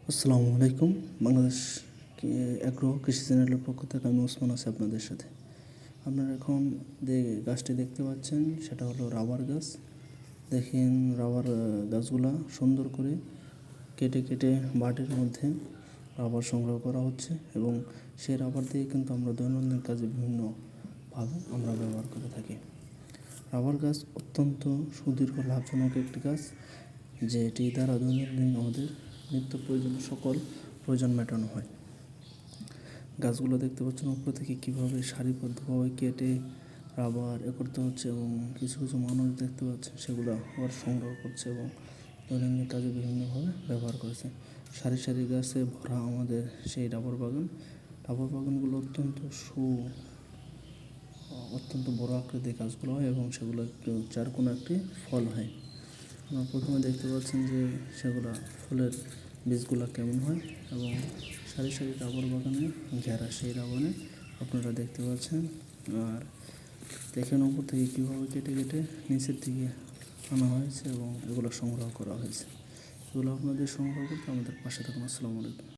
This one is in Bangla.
আসসালামু আলাইকুম। বাংলাদেশ অ্যাগ্রো কৃষি চ্যানেলের পক্ষ থেকে আমি ওসমান আছি আপনাদের সাথে। আপনারা এখন যে গাছটি দেখতে পাচ্ছেন সেটা হলো রাবার গাছ। দেখেন রাবার গাছগুলা সুন্দর করে কেটে কেটে বাটির মধ্যে রাবার সংগ্রহ করা হচ্ছে এবং সেই রাবার দিয়ে কিন্তু আমরা দৈনন্দিন কাজে বিভিন্নভাবে আমরা ব্যবহার করে থাকি। রাবার গাছ অত্যন্ত সুদীর্ঘ লাভজনক একটি গাছ, যেটি দ্বারা দৈনন্দিন আমাদের নিত্য প্রয়োজনীয় সকল প্রয়োজন মেটানো হয়। গাছগুলো দেখতে পাচ্ছেন উপর থেকে কীভাবে সারিবদ্ধভাবে কেটে রাবার করতে হচ্ছে এবং কিছু কিছু মানুষ দেখতে পাচ্ছেন সেগুলো আবার সংগ্রহ করছে এবং দৈনন্দিন কাজে বিভিন্নভাবে ব্যবহার করেছে। সারি সারি গাছে ভরা আমাদের সেই রাবার বাগান। রাবার বাগানগুলো অত্যন্ত বড় আকৃতির গাছগুলো হয় এবং সেগুলো যার কোনো একটি ফল হয়। আপনারা প্রথমে দেখতে পাচ্ছেন যে সেগুলা ফুলের বীজগুলা কেমন হয় এবং সারি সারি রাবার বাগানে ঘেরা সেই রাবারে আপনারা দেখতে পাচ্ছেন। আর দেখেন উপর থেকে কীভাবে কেটে কেটে নিচের দিকে আনা হয়েছে এবং এগুলো সংগ্রহ করা হয়েছে। এগুলো আপনাদের সংগ্রহ করতে আমাদের পাশে থাকুন। আসসালামু আলাইকুম।